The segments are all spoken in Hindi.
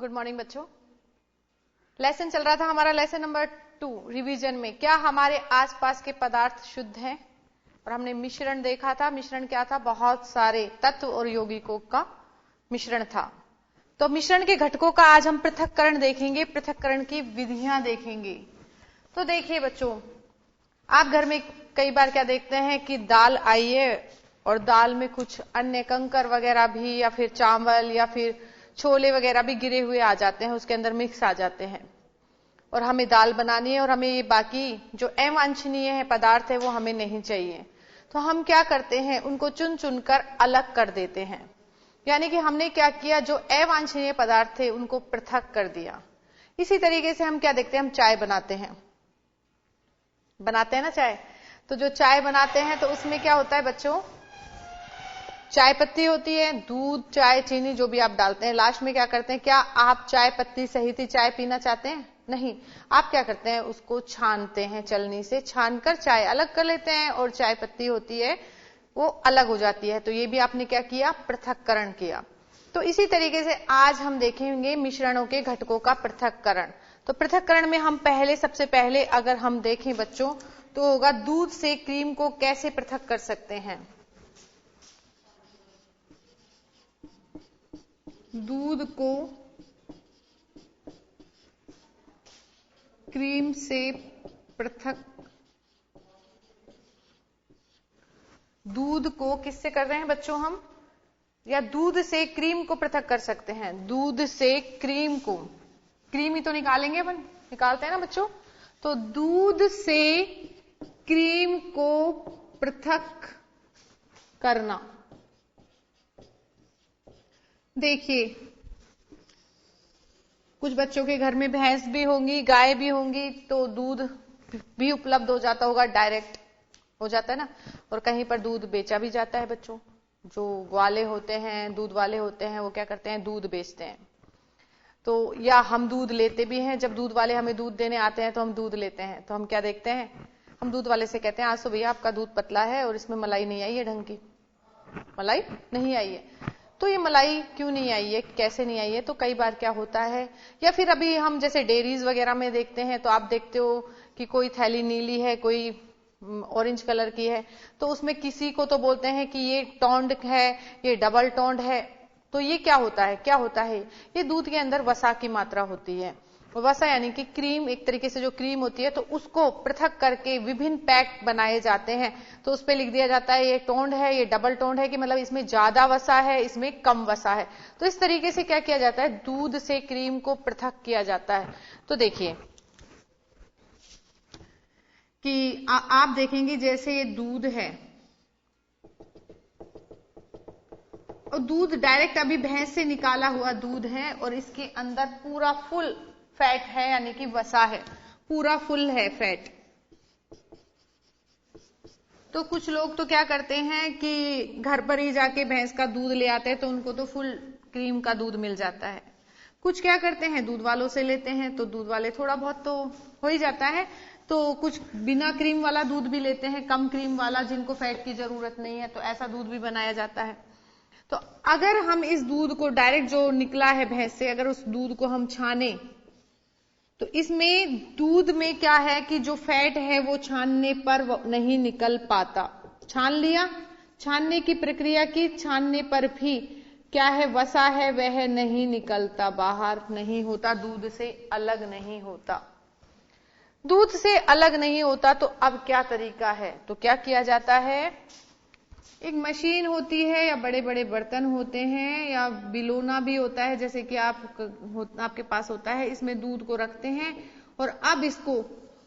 गुड मॉर्निंग बच्चों। लेसन चल रहा था हमारा लेसन नंबर 2 रिवीजन में। क्या हमारे आसपास के पदार्थ शुद्ध हैं? और हमने मिश्रण देखा था। मिश्रण क्या था? बहुत सारे तत्व और यौगिकों का मिश्रण था। तो मिश्रण के घटकों का आज हम पृथक्करण देखेंगे, पृथक्करण की विधियां देखेंगे। तो देखिए बच्चों, आप घर में कई बार क्या देखते हैं कि दाल आई है और दाल में कुछ अन्य कंकर वगैरह भी, या फिर चावल या फिर छोले वगैरह भी गिरे हुए आ जाते हैं, उसके अंदर मिक्स आ जाते हैं। और हमें दाल बनानी है और हमें ये बाकी जो अवांछनीय है पदार्थ है वो हमें नहीं चाहिए। तो हम क्या करते हैं, उनको चुन चुनकर अलग कर देते हैं। यानी कि हमने क्या किया, जो अवांछनीय पदार्थ थे उनको पृथक कर दिया। इसी तरीके से हम क्या देखते हैं, हम चाय बनाते हैं ना चाय। तो जो चाय बनाते हैं तो उसमें क्या होता है बच्चों, चाय पत्ती होती है, दूध, चाय, चीनी जो भी आप डालते हैं। लास्ट में क्या करते हैं, क्या आप चाय पत्ती सहित ही चाय पीना चाहते हैं? नहीं, आप क्या करते हैं, उसको छानते हैं, चलनी से छानकर चाय अलग कर लेते हैं और चाय पत्ती होती है वो अलग हो जाती है। तो ये भी आपने क्या किया, पृथक्करण किया। तो इसी तरीके से आज हम देखेंगे मिश्रणों के घटकों का पृथक्करण। तो पृथक्करण में हम सबसे पहले अगर हम देखें बच्चों तो होगा दूध से क्रीम को कैसे पृथक कर सकते हैं। दूध को क्रीम से पृथक, दूध को किससे कर रहे हैं बच्चों हम, या दूध से क्रीम को पृथक कर सकते हैं। दूध से क्रीम को, क्रीम ही तो निकालेंगे अपन, निकालते हैं ना बच्चों। तो दूध से क्रीम को पृथक करना। देखिए, कुछ बच्चों के घर में भैंस भी होंगी, गाय भी होंगी, तो दूध भी उपलब्ध हो जाता होगा, डायरेक्ट हो जाता है ना। और कहीं पर दूध बेचा भी जाता है बच्चों। जो ग्वाले होते हैं, दूध वाले होते हैं, वो क्या करते हैं, दूध बेचते हैं। तो या हम दूध लेते भी हैं, जब दूध वाले हमें दूध देने आते हैं तो हम दूध लेते हैं। तो हम क्या देखते हैं, हम दूध वाले से कहते हैं आज तो भैया आपका दूध पतला है और इसमें मलाई नहीं आई है, ढंग की मलाई नहीं आई है। तो ये मलाई क्यों नहीं आई है, कैसे नहीं आई है? तो कई बार क्या होता है, या फिर अभी हम जैसे डेयरीज वगैरह में देखते हैं तो आप देखते हो कि कोई थैली नीली है, कोई ऑरेंज कलर की है, तो उसमें किसी को तो बोलते हैं कि ये टोंड है, ये डबल टोंड है। तो ये क्या होता है, ये दूध के अंदर वसा की मात्रा होती है। वसा यानी कि क्रीम, एक तरीके से जो क्रीम होती है, तो उसको पृथक करके विभिन्न पैक बनाए जाते हैं। तो उस पर लिख दिया जाता है ये टोंड है, ये डबल टोंड है, कि मतलब इसमें ज्यादा वसा है, इसमें कम वसा है। तो इस तरीके से क्या किया जाता है, दूध से क्रीम को पृथक किया जाता है। तो देखिए कि आप देखेंगे जैसे ये दूध है और दूध डायरेक्ट अभी भैंस से निकाला हुआ दूध है और इसके अंदर पूरा फुल फैट है, यानी कि वसा है, पूरा फुल है फैट। तो कुछ लोग तो क्या करते हैं कि घर पर ही जाके भैंस का दूध ले आते हैं, तो उनको तो फुल क्रीम का दूध मिल जाता है। कुछ क्या करते हैं, दूध वालों से लेते हैं, तो दूध वाले थोड़ा बहुत तो हो ही जाता है। तो कुछ बिना क्रीम वाला दूध भी लेते हैं, कम क्रीम वाला, जिनको फैट की जरूरत नहीं है, तो ऐसा दूध भी बनाया जाता है। तो अगर हम इस दूध को डायरेक्ट जो निकला है भैंस से, अगर उस दूध को हम छाने, तो इसमें दूध में क्या है कि जो फैट है वो छानने पर नहीं निकल पाता। छान लिया, छानने की प्रक्रिया की, छानने पर भी क्या है, वसा है वह नहीं निकलता, बाहर नहीं होता, दूध से अलग नहीं होता। दूध से अलग नहीं होता तो अब क्या तरीका है, तो क्या किया जाता है, एक मशीन होती है या बड़े बड़े बर्तन होते हैं या बिलोना भी होता है, जैसे कि आपके पास होता है, इसमें दूध को रखते हैं और अब इसको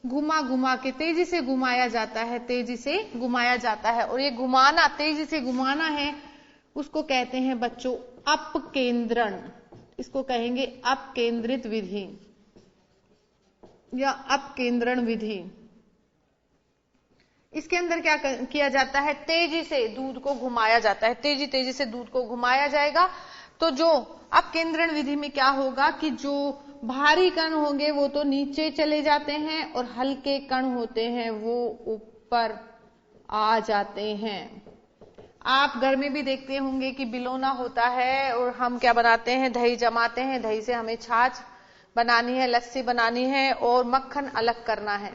घुमा घुमा के तेजी से घुमाया जाता है, तेजी से घुमाया जाता है। और ये घुमाना, तेजी से घुमाना है, उसको कहते हैं बच्चों अपकेंद्रण। इसको कहेंगे अपकेंद्रित विधि या अपकेंद्रण विधि। इसके अंदर क्या किया जाता है, तेजी से दूध को घुमाया जाता है, तेजी से दूध को घुमाया जाएगा। तो जो अपकेंद्रण विधि में क्या होगा कि जो भारी कण होंगे वो तो नीचे चले जाते हैं और हल्के कण होते हैं वो ऊपर आ जाते हैं। आप घर में भी देखते होंगे कि बिलोना होता है और हम क्या बनाते हैं, दही जमाते हैं, दही से हमें छाछ बनानी है, लस्सी बनानी है और मक्खन अलग करना है।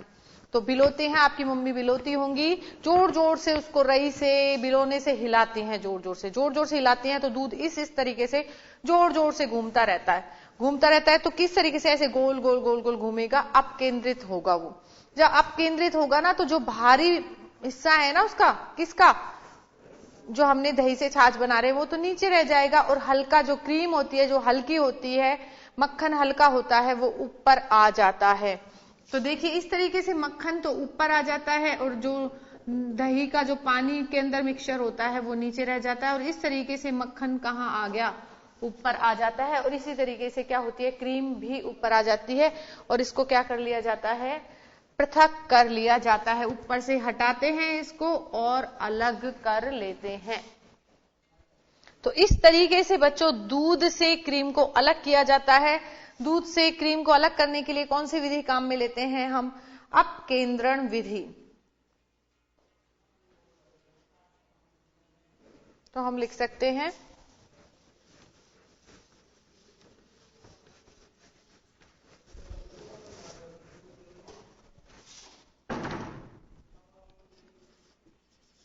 तो बिलोते हैं, आपकी मम्मी बिलोती होंगी, जोर जोर से उसको रई से बिलोने से हिलाती हैं, जोर जोर से हिलाती हैं, तो दूध इस तरीके से जोर जोर से घूमता रहता है। तो किस तरीके से, ऐसे गोल गोल गोल गोल घूमेगा, अपकेंद्रित होगा वो। जब अपकेंद्रित होगा ना, तो जो भारी हिस्सा है ना उसका, किसका, जो हमने दही से छाछ बना रहे हैं, वो तो नीचे रह जाएगा, और हल्का जो क्रीम होती है, जो हल्की होती है, मक्खन हल्का होता है, वो ऊपर आ जाता है। तो देखिए इस तरीके से मक्खन तो ऊपर आ जाता है, और जो दही का जो पानी के अंदर मिक्सचर होता है वो नीचे रह जाता है, और इस तरीके से मक्खन कहाँ आ गया, ऊपर आ जाता है। और इसी तरीके से क्या होती है, क्रीम भी ऊपर आ जाती है, और इसको क्या कर लिया जाता है, पृथक कर लिया जाता है। ऊपर से हटाते हैं इसको और अलग कर लेते हैं। तो इस तरीके से बच्चों दूध से क्रीम को अलग किया जाता है। दूध से क्रीम को अलग करने के लिए कौन सी विधि काम में लेते हैं हम, अपकेंद्रण विधि। तो हम लिख सकते हैं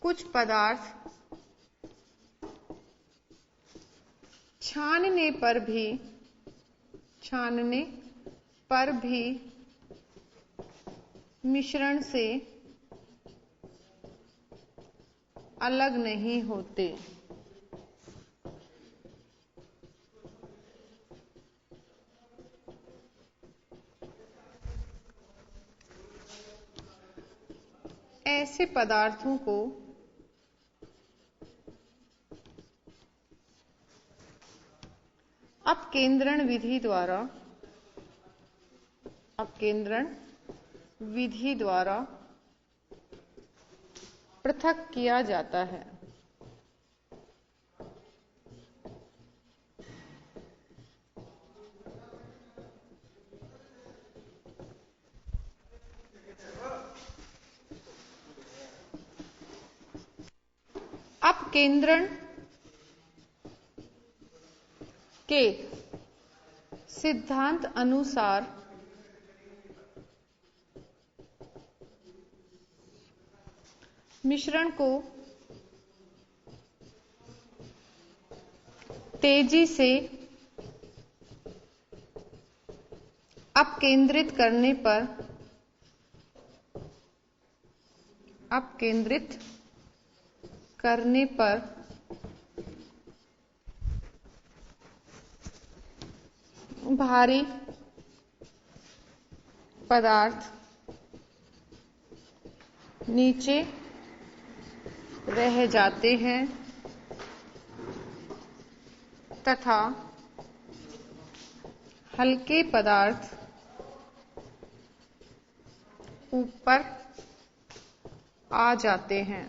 कुछ पदार्थ छानने पर भी मिश्रण से अलग नहीं होते। ऐसे पदार्थों को अपकेंद्रण विधि द्वारा पृथक किया जाता है। अपकेंद्रण के सिद्धांत अनुसार मिश्रण को तेजी से अपकेंद्रित करने पर भारी पदार्थ नीचे रह जाते हैं तथा हल्के पदार्थ ऊपर आ जाते हैं।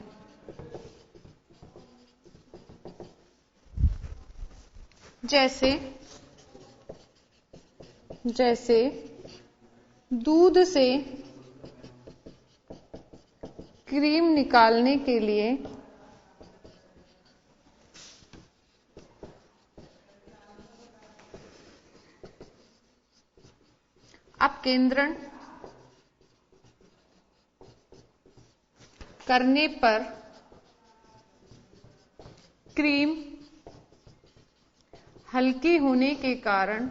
जैसे दूध से क्रीम निकालने के लिए अपकेंद्रण करने पर क्रीम हल्की होने के कारण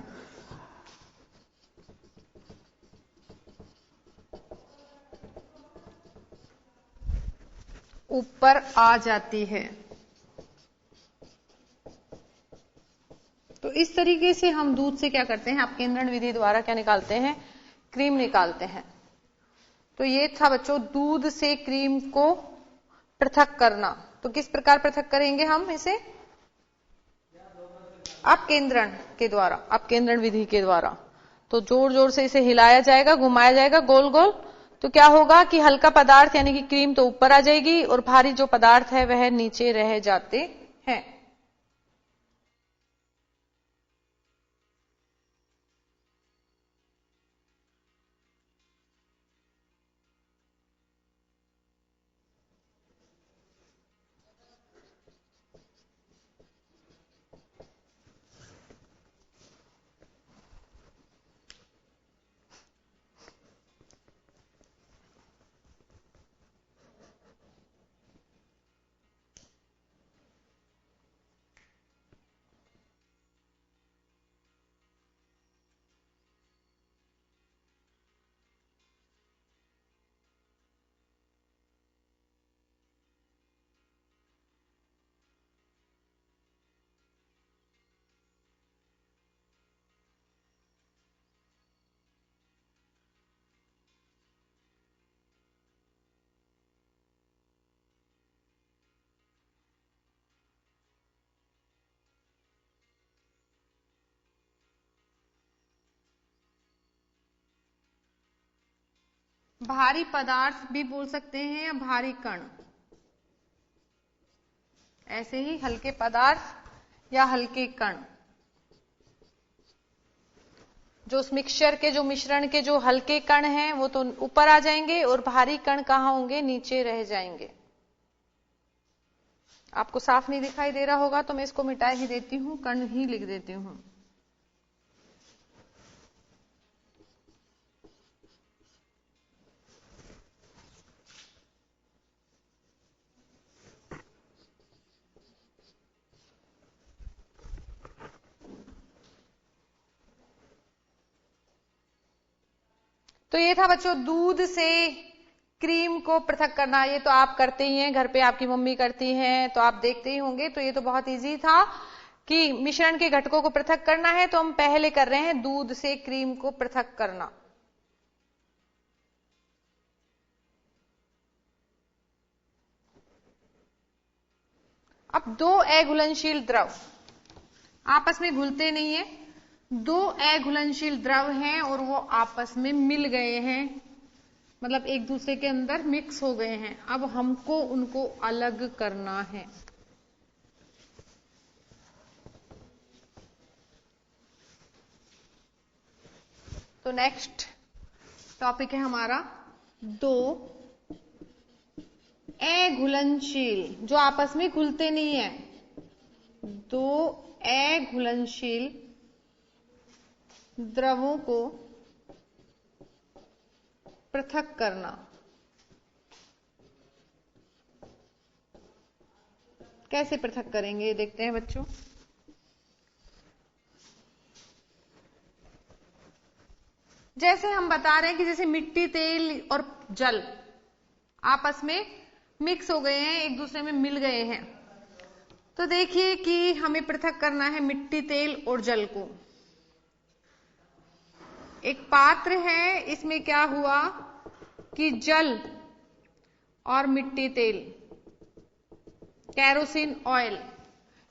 ऊपर आ जाती है। तो इस तरीके से हम दूध से क्या करते हैं, अपकेंद्रण विधि द्वारा क्या निकालते हैं, क्रीम निकालते हैं। तो ये था बच्चों दूध से क्रीम को पृथक करना। तो किस प्रकार पृथक करेंगे हम इसे, अपकेंद्रण विधि के द्वारा। तो जोर जोर से इसे हिलाया जाएगा, घुमाया जाएगा गोल गोल। तो क्या होगा कि हल्का पदार्थ यानी कि क्रीम तो ऊपर आ जाएगी और भारी जो पदार्थ है वह नीचे रह जाते हैं। भारी पदार्थ भी बोल सकते हैं या भारी कण, ऐसे ही हल्के पदार्थ या हल्के कण। जो उस मिक्सचर के, जो मिश्रण के जो हल्के कण हैं वो तो ऊपर आ जाएंगे और भारी कण कहां होंगे, नीचे रह जाएंगे। आपको साफ नहीं दिखाई दे रहा होगा तो मैं इसको मिटा ही देती हूं, कण ही लिख देती हूं। तो ये था बच्चों दूध से क्रीम को पृथक करना। ये तो आप करते ही हैं, घर पे आपकी मम्मी करती हैं तो आप देखते ही होंगे। तो ये तो बहुत इजी था कि मिश्रण के घटकों को पृथक करना है। तो हम पहले कर रहे हैं दूध से क्रीम को पृथक करना। अब दो अघुलनशील द्रव आपस में घुलते नहीं है, दो अघुलनशील द्रव हैं और वो आपस में मिल गए हैं, मतलब एक दूसरे के अंदर मिक्स हो गए हैं। अब हमको उनको अलग करना है। तो नेक्स्ट टॉपिक है हमारा दो अघुलनशील, जो आपस में घुलते नहीं है, दो अघुलनशील द्रवों को पृथक करना। कैसे पृथक करेंगे देखते हैं बच्चों। जैसे हम बता रहे हैं कि जैसे मिट्टी, तेल और जल आपस में मिक्स हो गए हैं, एक दूसरे में मिल गए हैं। तो देखिए कि हमें पृथक करना है मिट्टी, तेल और जल को। एक पात्र है, इसमें क्या हुआ कि जल और मिट्टी, तेल, कैरोसिन ऑयल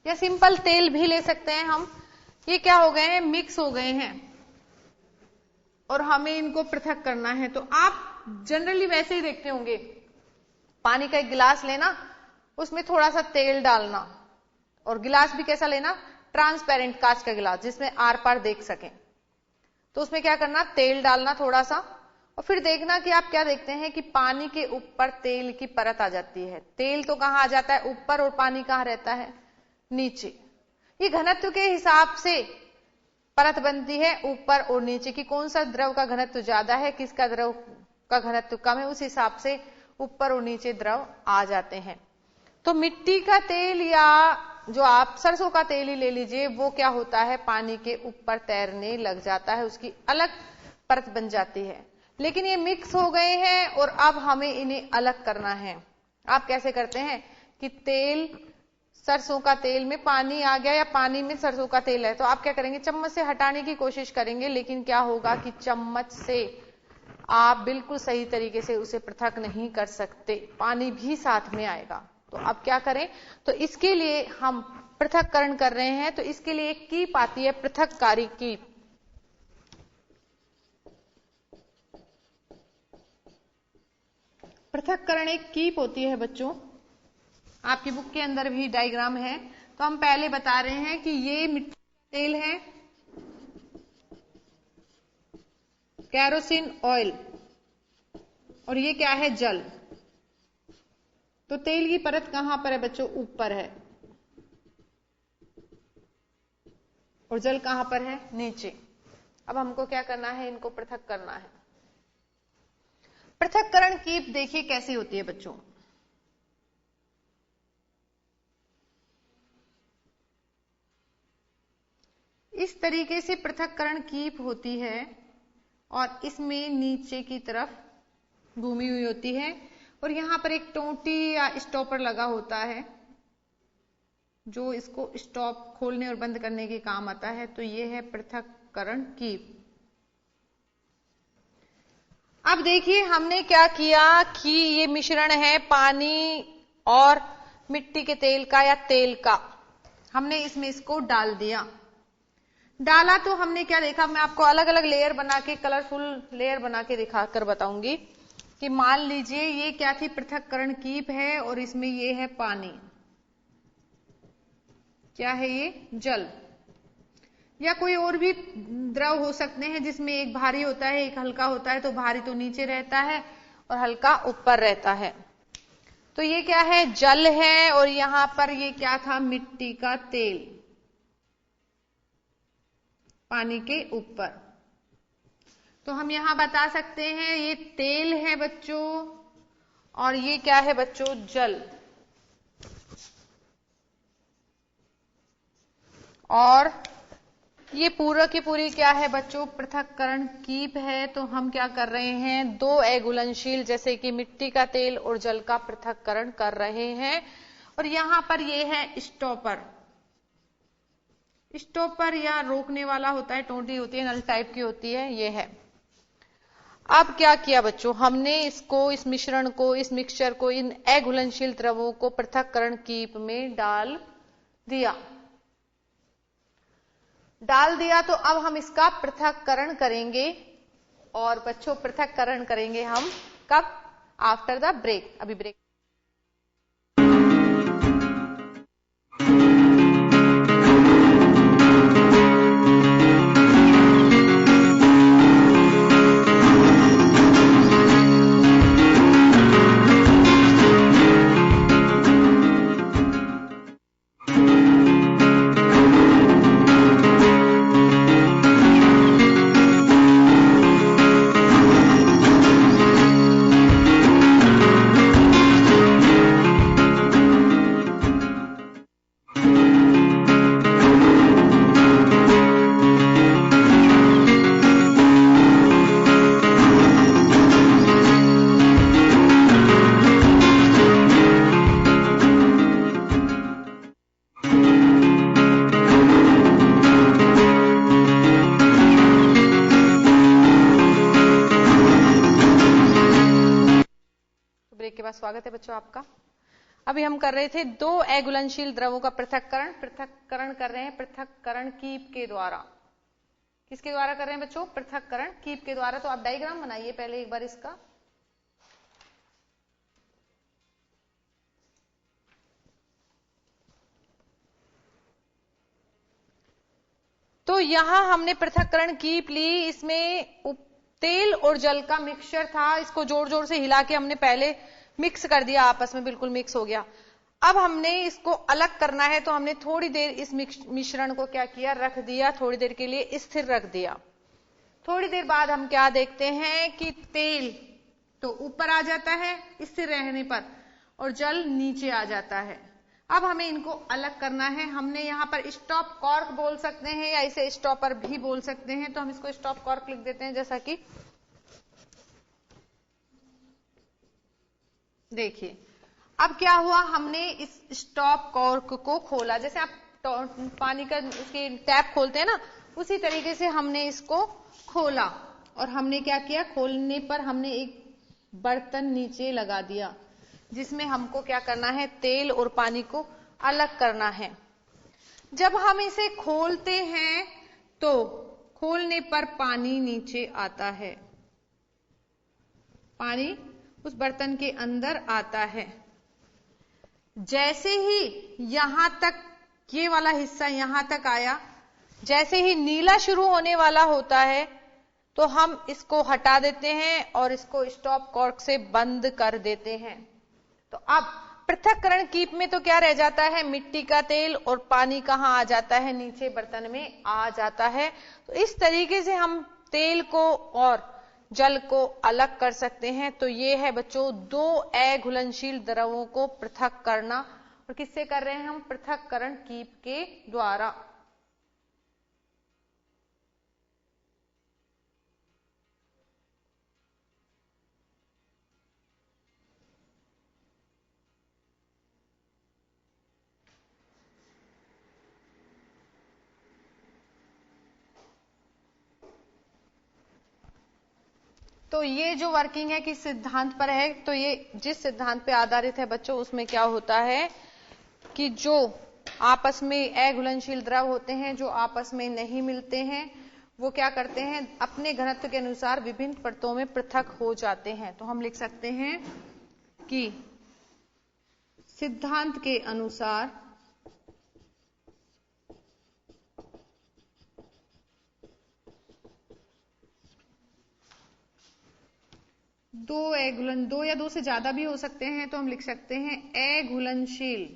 या सिंपल तेल भी ले सकते हैं हम, ये क्या हो गए हैं, मिक्स हो गए हैं और हमें इनको पृथक करना है। तो आप जनरली वैसे ही देखते होंगे, पानी का एक गिलास लेना, उसमें थोड़ा सा तेल डालना, और गिलास भी कैसा लेना, ट्रांसपेरेंट कांच का गिलास जिसमें आर पार देख सकें। तो उसमें क्या करना, तेल डालना थोड़ा सा, और फिर देखना कि आप क्या देखते हैं कि पानी के ऊपर तेल की परत आ जाती है। तेल तो कहां आ जाता है, ऊपर, और पानी कहां रहता है, नीचे। ये घनत्व के हिसाब से परत बनती है ऊपर और नीचे की, कौन सा द्रव का घनत्व ज्यादा है, किसका द्रव का घनत्व कम है, उस हिसाब से ऊपर और नीचे द्रव आ जाते हैं। तो मिट्टी का तेल या जो आप सरसों का तेल ही ले लीजिए, वो क्या होता है, पानी के ऊपर तैरने लग जाता है, उसकी अलग परत बन जाती है। लेकिन ये मिक्स हो गए हैं और अब हमें इन्हें अलग करना है। आप कैसे करते हैं कि तेल, सरसों का तेल में पानी आ गया या पानी में सरसों का तेल है, तो आप क्या करेंगे, चम्मच से हटाने की कोशिश करेंगे, लेकिन क्या होगा कि चम्मच से आप बिल्कुल सही तरीके से उसे पृथक नहीं कर सकते, पानी भी साथ में आएगा। तो अब क्या करें, तो इसके लिए हम पृथक्करण कर रहे हैं। तो इसके लिए एक कीप आती है, पृथककारी कीप। पृथक्करण एक कीप होती है बच्चों, आपकी बुक के अंदर भी डायग्राम है। तो हम पहले बता रहे हैं कि ये मिट्टी का तेल है, कैरोसिन ऑयल, और ये क्या है, जल। तो तेल की परत कहां पर है बच्चों, ऊपर है, और जल कहां पर है, नीचे। अब हमको क्या करना है, इनको पृथक करना है। पृथक्करण कीप देखिए कैसी होती है बच्चों। इस तरीके से पृथक्करण कीप होती है और इसमें नीचे की तरफ घूमी हुई होती है, और यहां पर एक टोंटी या स्टॉपर लगा होता है जो इसको स्टॉप, खोलने और बंद करने के काम आता है। तो ये है पृथक्करण कीप। अब देखिए हमने क्या किया कि ये मिश्रण है पानी और मिट्टी के तेल का या तेल का, हमने इसमें इसको डाल दिया। डाला तो हमने क्या देखा, मैं आपको अलग अलग लेयर बना के, कलरफुल लेयर बना के दिखा कर बताऊंगी। कि मान लीजिए ये क्या थी, पृथक्करण कीप है और इसमें ये है पानी। क्या है ये? जल। या कोई और भी द्रव हो सकते हैं जिसमें एक भारी होता है एक हल्का होता है, तो भारी तो नीचे रहता है और हल्का ऊपर रहता है। तो ये क्या है? जल है। और यहां पर ये क्या था? मिट्टी का तेल पानी के ऊपर। तो हम यहां बता सकते हैं ये तेल है बच्चों, और ये क्या है बच्चों? जल। और ये पूरा की पूरी क्या है बच्चों? पृथक्करण कीप है। तो हम क्या कर रहे हैं? दो अघुलनशील जैसे कि मिट्टी का तेल और जल का पृथक्करण कर रहे हैं। और यहां पर ये है स्टॉपर। स्टॉपर या रोकने वाला होता है, टोंटी होती है, नल टाइप की होती है, ये है। अब क्या किया बच्चों? हमने इसको, इस मिश्रण को, इस मिक्सचर को, इन अघुलनशील द्रवों को पृथक्करण कीप में डाल दिया। तो अब हम इसका पृथक्करण करेंगे। और बच्चों पृथक्करण करेंगे हम कब? After the break. अभी ब्रेक। स्वागत है बच्चों आपका। अभी हम कर रहे थे दो अघुलनशील द्रवों का पृथक्करण कर रहे हैं पृथक्करण कीप के द्वारा। किसके द्वारा कर रहे हैं बच्चों? पृथक्करण कीप के द्वारा। तो आप डायग्राम बनाइए पहले एक बार इसका। तो यहां हमने पृथक्करण कीप ली, इसमें तेल और जल का मिक्सचर था, इसको जोर जोर से हिला के हमने पहले मिक्स कर दिया, आपस में बिल्कुल मिक्स हो गया। अब हमने इसको अलग करना है, तो हमने थोड़ी देर इस मिश्रण को क्या किया? रख दिया, थोड़ी देर के लिए स्थिर रख दिया। थोड़ी देर बाद हम क्या देखते हैं कि तेल तो ऊपर आ जाता है स्थिर रहने पर, और जल नीचे आ जाता है। अब हमें इनको अलग करना है। हमने यहां पर स्टॉप कॉर्क बोल सकते हैं या इसे स्टॉपर भी बोल सकते हैं। तो हम इसको स्टॉप कॉर्क लिख देते हैं। जैसा कि देखिए अब क्या हुआ, हमने इस स्टॉप कॉर्क को खोला। जैसे आप पानी का उसकी टैप खोलते हैं ना, उसी तरीके से हमने इसको खोला। और हमने क्या किया? खोलने पर हमने एक बर्तन नीचे लगा दिया, जिसमें हमको क्या करना है? तेल और पानी को अलग करना है। जब हम इसे खोलते हैं तो खोलने पर पानी नीचे आता है, पानी उस बर्तन के अंदर आता है। जैसे ही यहां तक, ये वाला हिस्सा यहां तक आया, जैसे ही नीला शुरू होने वाला होता है तो हम इसको हटा देते हैं और इसको स्टॉप कॉर्क से बंद कर देते हैं। तो अब पृथक्करण कीप में तो क्या रह जाता है? मिट्टी का तेल, और पानी कहां आ जाता है? नीचे बर्तन में आ जाता है। तो इस तरीके से हम तेल को और जल को अलग कर सकते हैं। तो ये है बच्चों दो अघुलनशील द्रवों को पृथक करना। और किससे कर रहे हैं हम? पृथक्करण कीप के द्वारा। तो ये जो वर्किंग है किस सिद्धांत पर है? तो ये जिस सिद्धांत पे आधारित है बच्चों, उसमें क्या होता है कि जो आपस में अघुलनशील द्रव होते हैं, जो आपस में नहीं मिलते हैं, वो क्या करते हैं, अपने घनत्व के अनुसार विभिन्न परतों में पृथक हो जाते हैं। तो हम लिख सकते हैं कि सिद्धांत के अनुसार दो या दो से ज्यादा भी हो सकते हैं, तो हम लिख सकते हैं अघुलनशील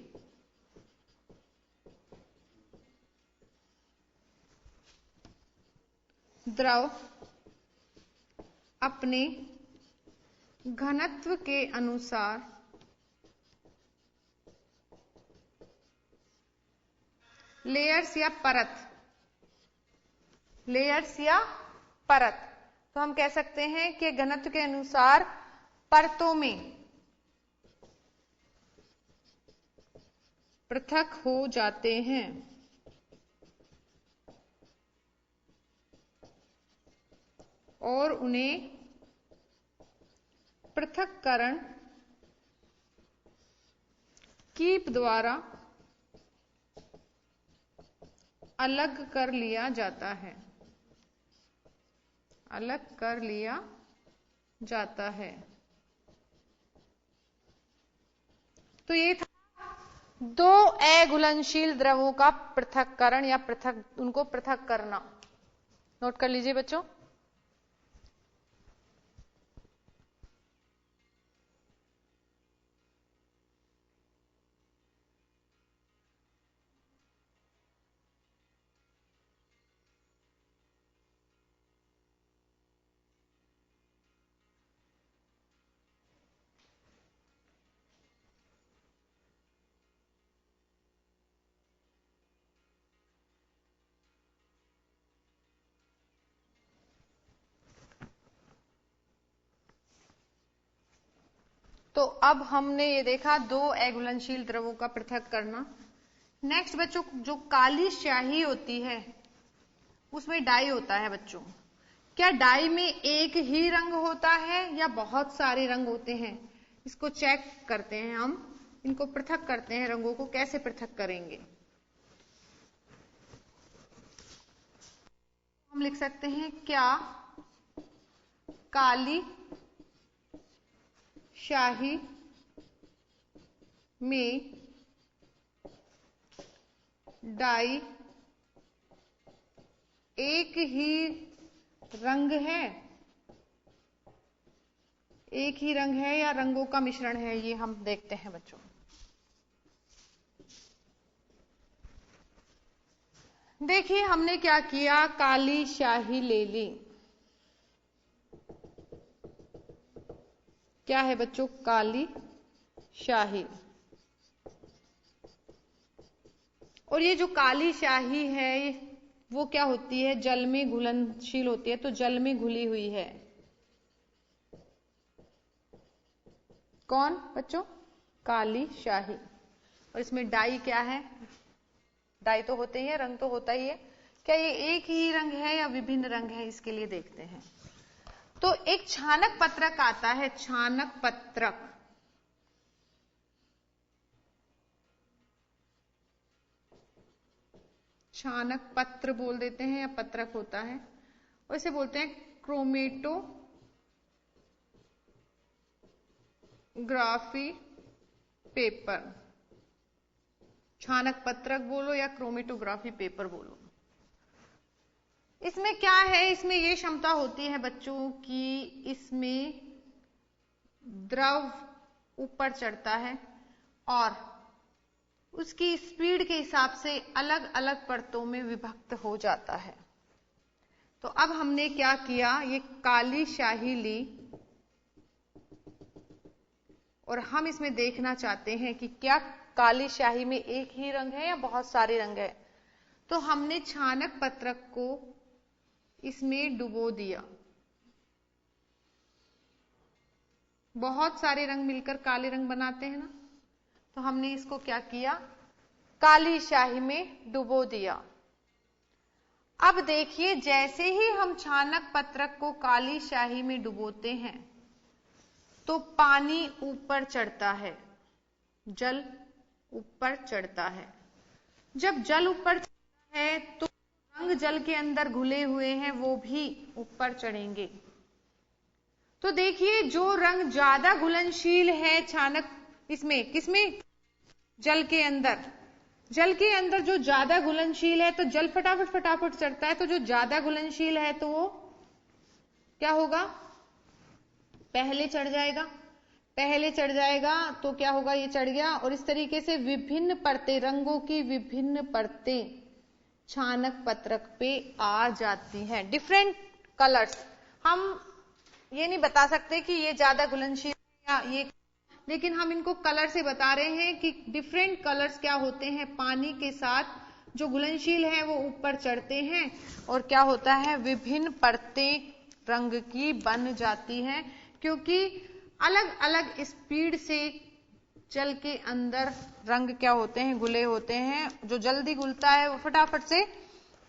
द्रव अपने घनत्व के अनुसार लेयर्स या परत, तो हम कह सकते हैं कि घनत्व के अनुसार परतों में पृथक हो जाते हैं। और उन्हें पृथक्करण कीप द्वारा अलग कर लिया जाता है। तो ये था दो अघुलनशील द्रवों का पृथक्करण या उनको पृथक करना। नोट कर लीजिए बच्चों। तो अब हमने ये देखा दो अघुलनशील द्रवों का पृथक करना। नेक्स्ट बच्चों, जो काली स्याही होती है उसमें डाई होता है बच्चों। क्या डाई में एक ही रंग होता है या बहुत सारे रंग होते हैं? इसको चेक करते हैं हम, इनको पृथक करते हैं। रंगों को कैसे पृथक करेंगे? हम लिख सकते हैं, क्या काली स्याही में डाई एक ही रंग है? एक ही रंग है या रंगों का मिश्रण है? ये हम देखते हैं बच्चों। देखिए हमने क्या किया, काली स्याही ले ली। क्या है बच्चों? काली स्याही। और ये जो काली स्याही है वो क्या होती है? जल में घुलनशील होती है, तो जल में घुली हुई है। कौन बच्चों? काली स्याही। और इसमें डाई क्या है? डाई तो होते ही है, रंग तो होता ही है। क्या ये एक ही रंग है या विभिन्न रंग है? इसके लिए देखते हैं। तो एक छानक पत्रक आता है, छानक पत्रक। छानक पत्र बोल देते हैं या पत्रक होता है, और इसे बोलते हैं क्रोमेटोग्राफी पेपर। छानक पत्रक बोलो या क्रोमेटोग्राफी पेपर बोलो। इसमें क्या है? इसमें यह क्षमता होती है बच्चों कि इसमें द्रव ऊपर चढ़ता है और उसकी स्पीड के हिसाब से अलग अलग परतों में विभक्त हो जाता है। तो अब हमने क्या किया, ये काली स्याही ली और हम इसमें देखना चाहते हैं कि क्या काली स्याही में एक ही रंग है या बहुत सारे रंग है। तो हमने छानक पत्रक को इसमें डुबो दिया। बहुत सारे रंग मिलकर काले रंग बनाते हैं ना, तो हमने इसको क्या किया, काली स्याही में डुबो दिया। अब देखिए, जैसे ही हम छानक पत्रक को काली स्याही में डुबोते हैं तो पानी ऊपर चढ़ता है, जल ऊपर चढ़ता है। जब जल ऊपर चढ़ता है तो रंग जल के अंदर घुले हुए हैं वो भी ऊपर चढ़ेंगे। तो देखिए जो रंग ज्यादा घुलनशील है छानक इसमें किसमें, जल के अंदर, जल के अंदर जो ज्यादा घुलनशील है तो जल फटाफट फटाफट चढ़ता है, तो जो ज्यादा घुलनशील है तो वो क्या होगा, पहले चढ़ जाएगा। पहले चढ़ जाएगा तो क्या होगा, ये चढ़ गया। और इस तरीके से विभिन्न परतें, रंगों की विभिन्न परतें छानक पत्रक पे आ जाती हैं। डिफरेंट कलर्स, हम ये नहीं बता सकते कि ये ज्यादा घुलनशील है या ये, लेकिन हम इनको कलर से बता रहे हैं कि डिफरेंट कलर्स क्या होते हैं, पानी के साथ जो घुलनशील है वो ऊपर चढ़ते हैं और क्या होता है, विभिन्न परतें रंग की बन जाती हैं, क्योंकि अलग अलग स्पीड से जल के अंदर रंग क्या होते हैं, घुले होते हैं। जो जल्दी घुलता है वो फटाफट से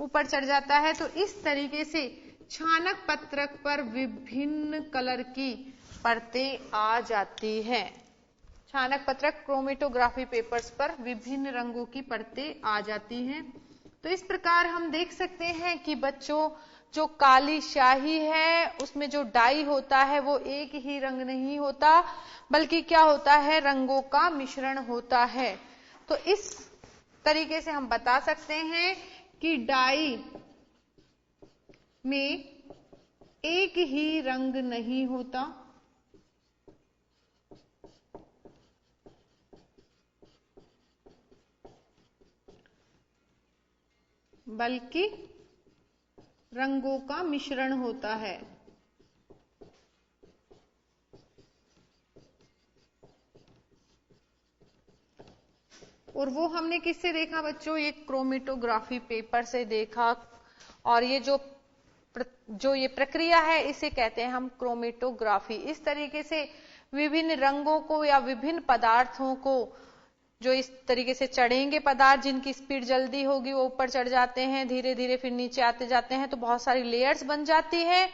ऊपर चढ़ जाता है। तो इस तरीके से छानक पत्रक पर विभिन्न कलर की परतें आ जाती हैं। छानक पत्रक क्रोमेटोग्राफी पेपर्स पर विभिन्न रंगों की परतें आ जाती हैं। तो इस प्रकार हम देख सकते हैं कि बच्चों जो काली स्याही है उसमें जो डाई होता है वो एक ही रंग नहीं होता, बल्कि क्या होता है, रंगों का मिश्रण होता है। तो इस तरीके से हम बता सकते हैं कि डाई में एक ही रंग नहीं होता, बल्कि रंगों का मिश्रण होता है। और वो हमने किससे देखा बच्चों, ये क्रोमेटोग्राफी पेपर से देखा। और ये जो ये प्रक्रिया है इसे कहते हैं हम क्रोमेटोग्राफी। इस तरीके से विभिन्न रंगों को या विभिन्न पदार्थों को, जो इस तरीके से चढ़ेंगे पदार्थ, जिनकी स्पीड जल्दी होगी वो ऊपर चढ़ जाते हैं, धीरे धीरे फिर नीचे आते जाते हैं, तो बहुत सारी लेयर्स बन जाती है।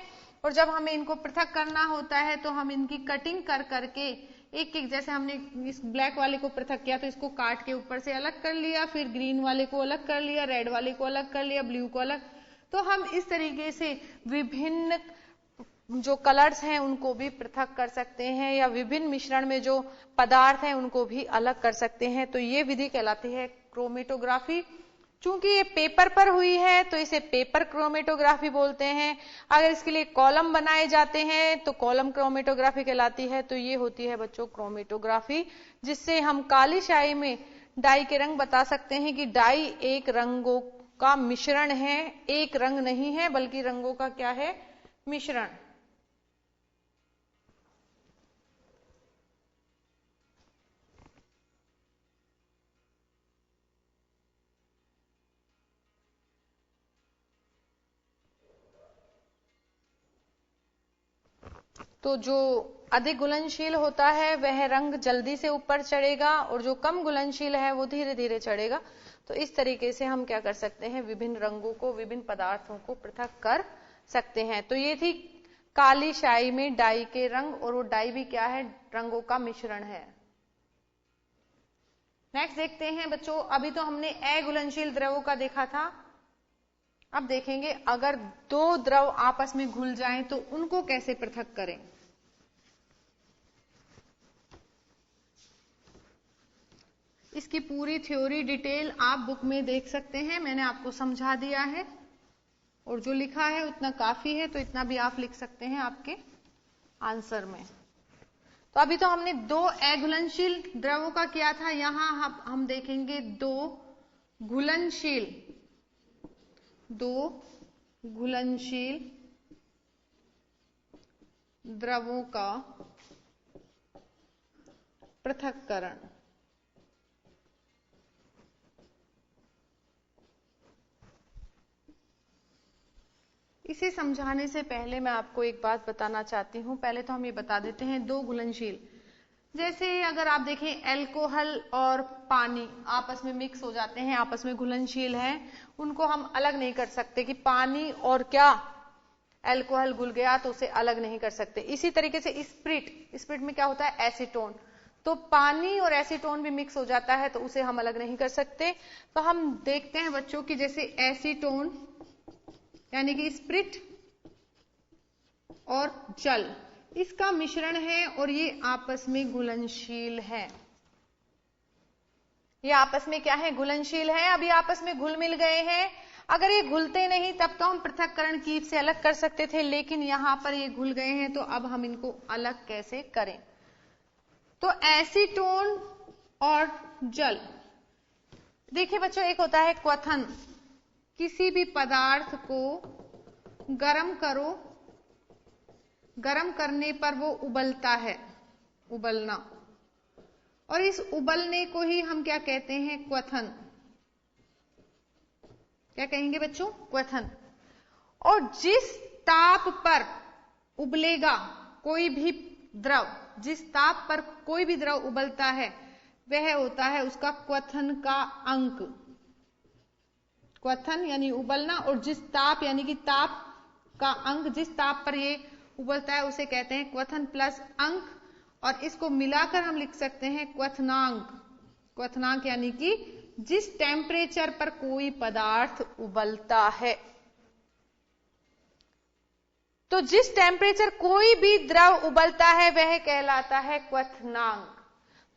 और जब हमें इनको पृथक करना होता है तो हम इनकी कटिंग कर करके एक एक, जैसे हमने इस ब्लैक वाले को पृथक किया तो इसको काट के ऊपर से अलग कर लिया, फिर ग्रीन वाले को अलग कर लिया, रेड वाले को अलग कर लिया, ब्लू को अलग। तो हम इस तरीके से विभिन्न जो कलर्स हैं उनको भी पृथक कर सकते हैं, या विभिन्न मिश्रण में जो पदार्थ हैं उनको भी अलग कर सकते हैं। तो ये विधि कहलाती है क्रोमेटोग्राफी। चूंकि ये पेपर पर हुई है तो इसे पेपर क्रोमेटोग्राफी बोलते हैं। अगर इसके लिए कॉलम बनाए जाते हैं तो कॉलम क्रोमेटोग्राफी कहलाती है। तो ये होती है बच्चों क्रोमेटोग्राफी, जिससे हम काली स्याही में डाई के रंग बता सकते हैं कि डाई एक रंगों का मिश्रण है, एक रंग नहीं है, बल्कि रंगों का क्या है, मिश्रण। तो जो अधिक घुलनशील होता है वह रंग जल्दी से ऊपर चढ़ेगा और जो कम घुलनशील है वो धीरे धीरे चढ़ेगा। तो इस तरीके से हम क्या कर सकते हैं, विभिन्न रंगों को, विभिन्न पदार्थों को पृथक कर सकते हैं। तो ये थी काली स्याही में डाई के रंग, और वो डाई भी क्या है, रंगों का मिश्रण है। नेक्स्ट देखते हैं बच्चों, अभी तो हमने अघुलनशील द्रवों का देखा था। अब देखेंगे अगर दो द्रव आपस में घुल जाएं तो उनको कैसे पृथक करें। इसकी पूरी थ्योरी डिटेल आप बुक में देख सकते हैं, मैंने आपको समझा दिया है, और जो लिखा है उतना काफी है, तो इतना भी आप लिख सकते हैं आपके आंसर में। तो अभी तो हमने दो अघुलनशील द्रवों का किया था, यहां हम देखेंगे दो घुलनशील द्रवों का पृथक्करण। इसे समझाने से पहले मैं आपको एक बात बताना चाहती हूं। पहले तो हम ये बता देते हैं दो घुलनशील, जैसे अगर आप देखें अल्कोहल और पानी आपस में मिक्स हो जाते हैं, आपस में घुलनशील हैं, उनको हम अलग नहीं कर सकते कि पानी और क्या अल्कोहल घुल गया तो उसे अलग नहीं कर सकते। इसी तरीके से स्पिरिट में क्या होता है, एसीटोन, तो पानी और एसीटोन भी मिक्स हो जाता है तो उसे हम अलग नहीं कर सकते। तो हम देखते हैं बच्चों की जैसे एसीटोन यानी कि स्पिरिट और जल, इसका मिश्रण है और ये आपस में घुलनशील है। ये आपस में क्या है? घुलनशील है। अभी आपस में घुल मिल गए हैं। अगर ये घुलते नहीं तब तो हम पृथक्करण कीप से अलग कर सकते थे, लेकिन यहां पर ये घुल गए हैं, तो अब हम इनको अलग कैसे करें? तो एसीटोन और जल, देखिए बच्चों, एक होता है क्वथन, किसी भी पदार्थ को गर्म करो, गर्म करने पर वो उबलता है, उबलना, और इस उबलने को ही हम क्या कहते हैं? क्वथन। क्या कहेंगे बच्चों? क्वथन। और जिस ताप पर उबलेगा कोई भी द्रव, जिस ताप पर कोई भी द्रव उबलता है, वह होता है उसका क्वथन का अंक। क्वथन यानी उबलना, और जिस ताप यानी कि ताप का अंक, जिस ताप पर ये उबलता है उसे कहते हैं क्वथन प्लस अंक, और इसको मिलाकर हम लिख सकते हैं क्वथनांक। क्वथनांक यानी कि जिस टेम्परेचर पर कोई पदार्थ उबलता है। तो जिस टेम्परेचर कोई भी द्रव उबलता है वह कहलाता है क्वथनांक।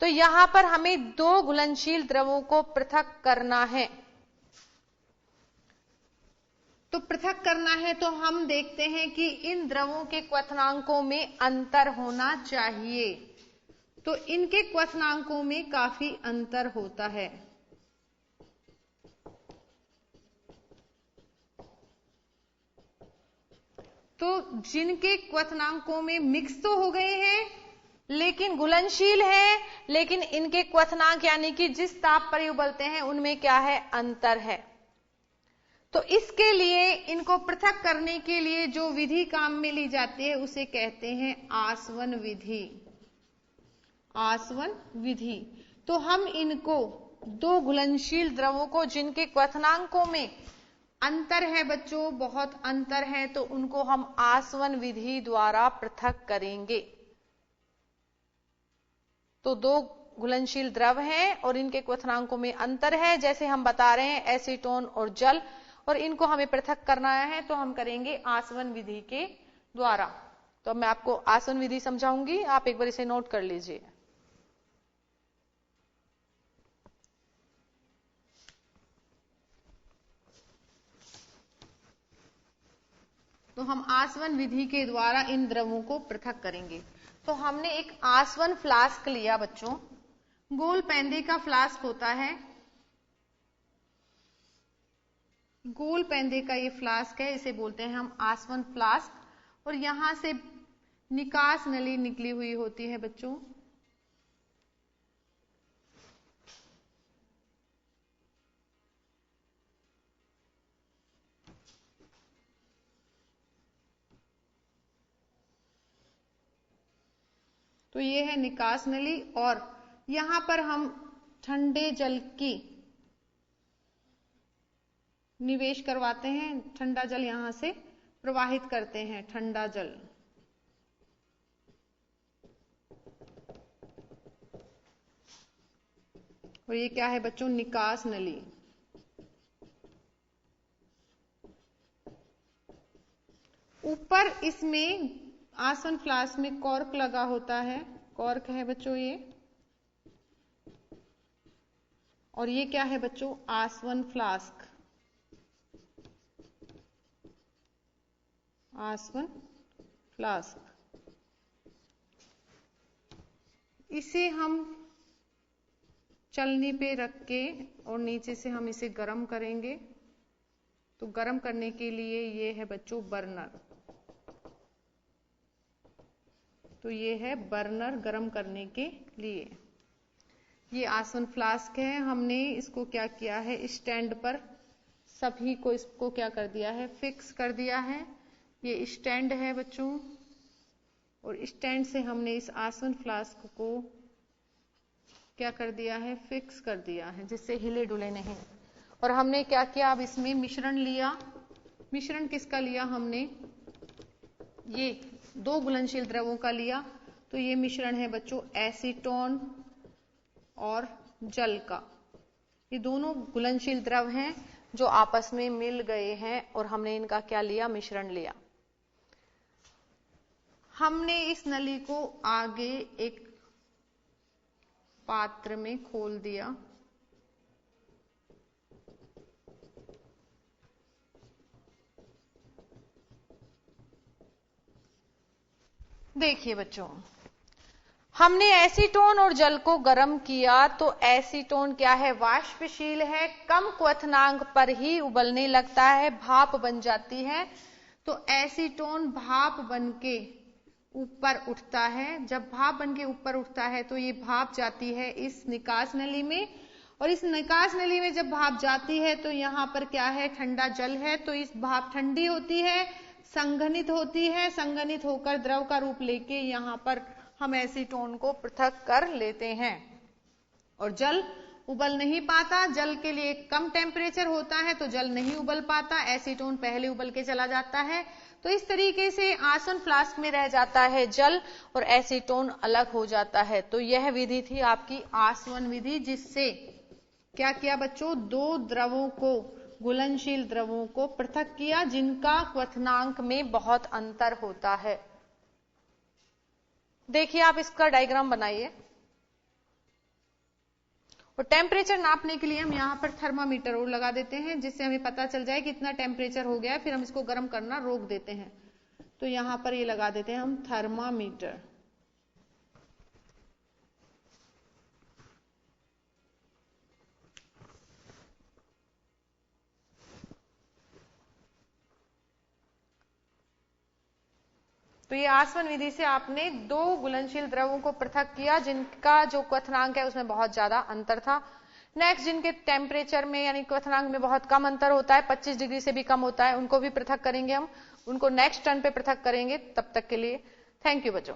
तो यहां पर हमें दो घुलनशील द्रवों को पृथक करना है। तो पृथक करना है तो हम देखते हैं कि इन द्रवों के क्वथनांकों में अंतर होना चाहिए। तो इनके क्वथनांकों में काफी अंतर होता है। तो जिनके क्वथनांकों में मिक्स तो हो गए हैं लेकिन घुलनशील है, लेकिन इनके क्वथनांक यानी कि जिस ताप पर ये उबलते हैं उनमें क्या है? अंतर है। तो इसके लिए इनको पृथक करने के लिए जो विधि काम में ली जाती है उसे कहते हैं आसवन विधि। आसवन विधि। तो हम इनको दो घुलनशील द्रवों को जिनके क्वथनांकों में अंतर है बच्चों, बहुत अंतर है, तो उनको हम आसवन विधि द्वारा पृथक करेंगे। तो दो घुलनशील द्रव हैं और इनके क्वथनांकों में अंतर है, जैसे हम बता रहे हैं एसीटोन और जल, और इनको हमें पृथक करना है तो हम करेंगे आसवन विधि के द्वारा। तो अब मैं आपको आसवन विधि समझाऊंगी, आप एक बार इसे नोट कर लीजिए। तो हम आसवन विधि के द्वारा इन द्रवों को पृथक करेंगे। तो हमने एक आसवन फ्लास्क लिया बच्चों, गोल पैंदे का फ्लास्क होता है, गोल पैंदे का ये फ्लास्क है, इसे बोलते हैं हम आसवन फ्लास्क। और यहां से निकास नली निकली हुई होती है बच्चों। तो ये है निकास नली, और यहां पर हम ठंडे जल की निवेश करवाते हैं, ठंडा जल यहां से प्रवाहित करते हैं, ठंडा जल। और ये क्या है बच्चों? निकास नली। ऊपर इसमें आसवन फ्लास्क में कॉर्क लगा होता है, कॉर्क है बच्चों ये। और ये क्या है बच्चों? आसवन फ्लास्क। आसवन फ्लास्क। इसे हम चलनी पे रख के और नीचे से हम इसे गर्म करेंगे। तो गर्म करने के लिए ये है बच्चों बर्नर। तो ये है बर्नर गर्म करने के लिए। ये आसवन फ्लास्क है, हमने इसको क्या किया है? स्टैंड पर सभी को इसको क्या कर दिया है? फिक्स कर दिया है। ये स्टैंड है बच्चों, और स्टैंड से हमने इस आसवन फ्लास्क को क्या कर दिया है? फिक्स कर दिया है, जिससे हिले डुले नहीं। और हमने क्या किया? अब इसमें मिश्रण लिया। मिश्रण किसका लिया हमने? ये दो घुलनशील द्रवों का लिया। तो ये मिश्रण है बच्चों एसीटोन और जल का। ये दोनों घुलनशील द्रव हैं जो आपस में मिल गए हैं और हमने इनका क्या लिया, मिश्रण लिया। हमने इस नली को आगे एक पात्र में खोल दिया। देखिए बच्चों, हमने एसीटोन और जल को गर्म किया तो एसीटोन क्या है, वाष्पशील है, कम क्वथनांक पर ही उबलने लगता है, भाप बन जाती है। तो एसीटोन भाप बनके ऊपर उठता है। जब भाप बनके ऊपर उठता है तो ये भाप जाती है इस निकास नली में, और इस निकास नली में जब भाप जाती है तो यहाँ पर क्या है, ठंडा जल है। तो इस भाप ठंडी होती है, संघनित होती है, संघनित होकर द्रव का रूप लेके यहाँ पर हम एसीटोन को पृथक कर लेते हैं। और जल उबल नहीं पाता, जल के लिए कम टेम्परेचर होता है तो जल नहीं उबल पाता, एसीटोन पहले उबल के चला जाता है। तो इस तरीके से आसवन फ्लास्क में रह जाता है जल और एसीटोन अलग हो जाता है। तो यह विधि थी आपकी आसवन विधि, जिससे क्या किया बच्चों, दो द्रवों को, घुलनशील द्रवों को पृथक किया जिनका क्वथनांक में बहुत अंतर होता है। देखिए आप इसका डायग्राम बनाइए। और टेम्परेचर नापने के लिए हम यहाँ पर थर्मामीटर और लगा देते हैं, जिससे हमें पता चल जाए कितना टेम्परेचर हो गया है, फिर हम इसको गर्म करना रोक देते हैं। तो यहाँ पर ये लगा देते हैं हम थर्मामीटर। तो ये आसवन विधि से आपने दो घुलनशील द्रवों को पृथक किया जिनका जो क्वथनांक है उसमें बहुत ज्यादा अंतर था। नेक्स्ट, जिनके टेम्परेचर में यानी क्वथनांक में बहुत कम अंतर होता है, 25 डिग्री से भी कम होता है, उनको भी पृथक करेंगे हम, उनको नेक्स्ट टर्न पे पृथक करेंगे। तब तक के लिए थैंक यू बच्चों।